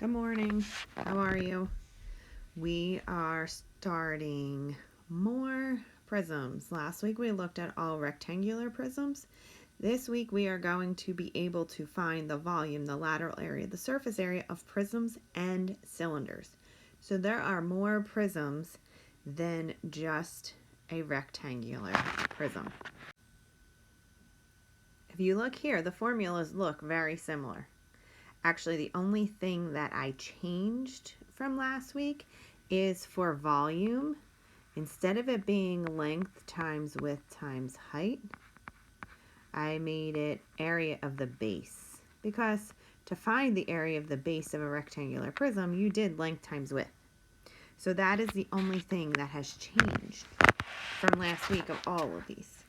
Good morning. How are you? We are starting more prisms. Last week we looked at all rectangular prisms. This week we are going to be able to find the volume, the lateral area, the surface area of prisms and cylinders. So there are more prisms than just a rectangular prism. If you look here, the formulas look very similar. Actually, the only thing that I changed from last week is for volume. Instead of it being length times width times height, I made it area of the base. Because to find the area of the base of a rectangular prism, you did length times width. So that is the only thing that has changed from last week of all of these.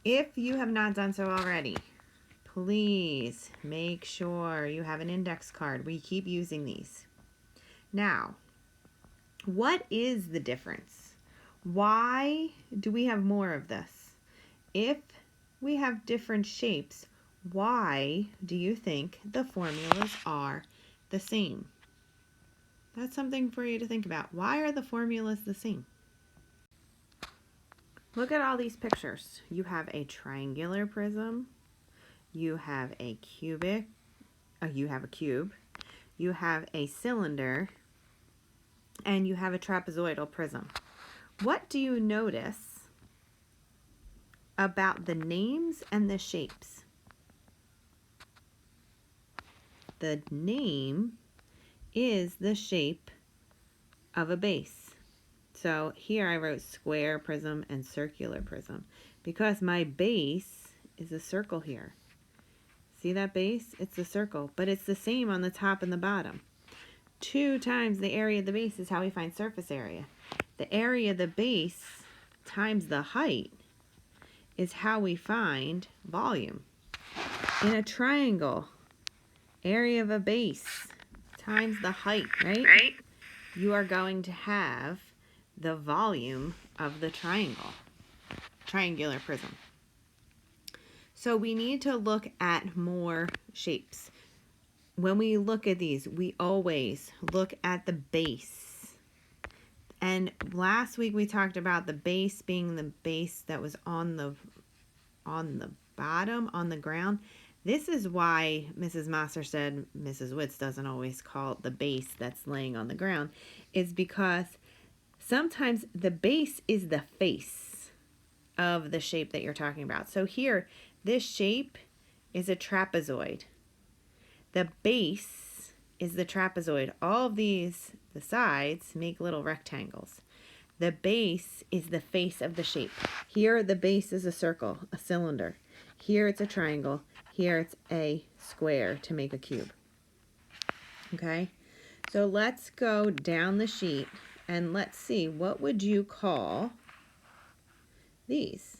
If you have not done so already, please make sure you have an index card. We keep using these. Now, what is the difference? Why do we have more of this? If we have different shapes, why do you think the formulas are the same? That's something for you to think about. Why are the formulas the same? Look at all these pictures. You have a triangular prism. You have a cubic, you have a cube, you have a cylinder, and you have a trapezoidal prism. What do you notice about the names and the shapes? The name is the shape of a base. So here I wrote square prism and circular prism because my base is a circle here. See that base? It's a circle, but it's the same on the top and the bottom. 2 times the area of the base is how we find surface area. The area of the base times the height is how we find volume. In a triangle, area of a base times the height, right? You are going to have the volume of the triangular prism. So we need to look at more shapes. When we look at these, we always look at the base. And last week we talked about the base being the base that was on the bottom, on the ground. This is why Mrs. Masser said Mrs. Witz doesn't always call it the base that's laying on the ground, is because sometimes the base is the face of the shape that you're talking about. So here, this shape is a trapezoid. The base is the trapezoid. All of these, the sides, make little rectangles. The base is the face of the shape. Here, the base is a circle, a cylinder. Here, it's a triangle. Here, it's a square to make a cube. Okay? So let's go down the sheet and let's see, what would you call these?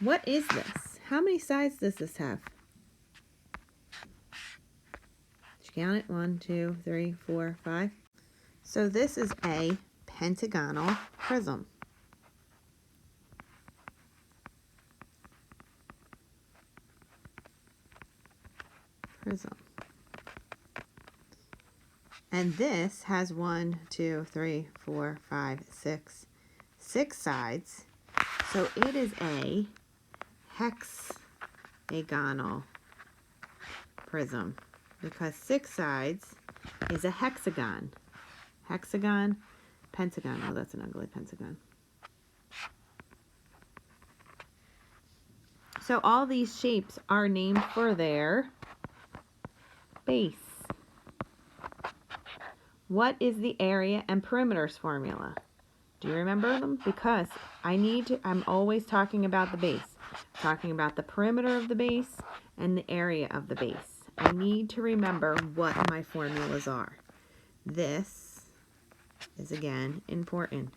What is this? How many sides does this have? Did you count it? 1, 2, 3, 4, 5. So this is a pentagonal prism. And this has 1, 2, 3, 4, 5, 6 sides. So it is a hexagonal prism because 6 sides is a hexagon. Hexagon, pentagon. Oh, that's an ugly pentagon. So all these shapes are named for their base. What is the area and perimeters formula? Do you remember them? Because I'm always talking about the base. Talking about the perimeter of the base and the area of the base. I need to remember what my formulas are. This is, again, important.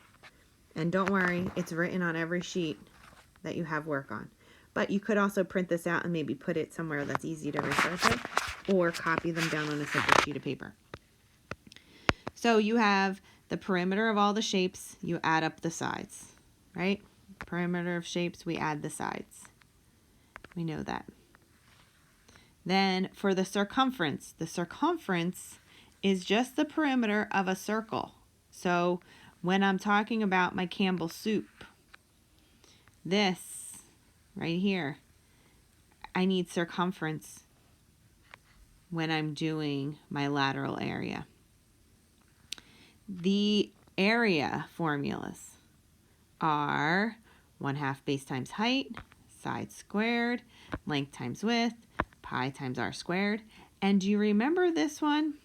And don't worry, it's written on every sheet that you have work on. But you could also print this out and maybe put it somewhere that's easy to refer to, or copy them down on a separate sheet of paper. So you have the perimeter of all the shapes, you add up the sides, right? Perimeter of shapes, we add the sides. We know that. Then for the circumference is just the perimeter of a circle. So when I'm talking about my Campbell soup, this right here, I need circumference when I'm doing my lateral area. The area formulas are 1/2 base times height, side squared, length times width, pi times r squared. And do you remember this one?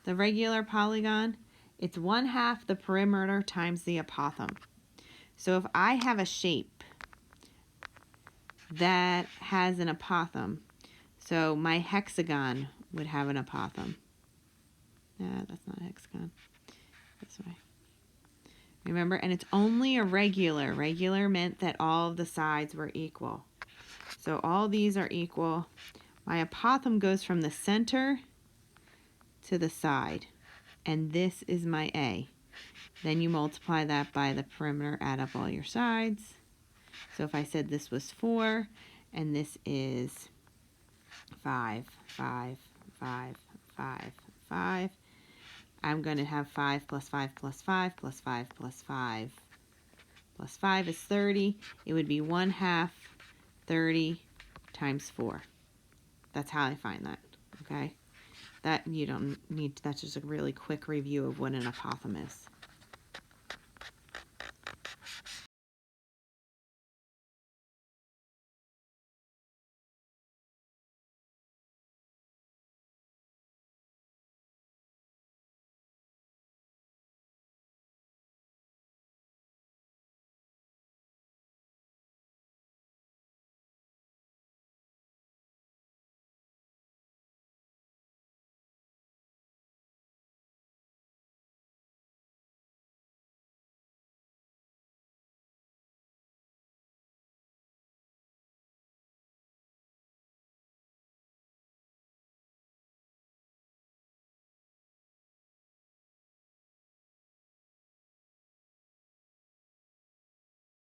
The regular polygon? It's 1/2 the perimeter times the apothem. So if I have a shape that has an apothem, so my hexagon would have an apothem. That's not a hexagon. This way. Remember, and it's only a regular. Regular meant that all of the sides were equal. So all these are equal. My apothem goes from the center to the side. And this is my A. Then you multiply that by the perimeter, add up all your sides. So if I said this was 4, and this is 5, 5, 5, 5, 5, I'm going to have 5 plus 5 plus 5 plus 5 plus 5 plus 5 is 30. It would be 1/2 30 times 4. That's how I find that, okay? That you don't need, that's just a really quick review of what an apothem is.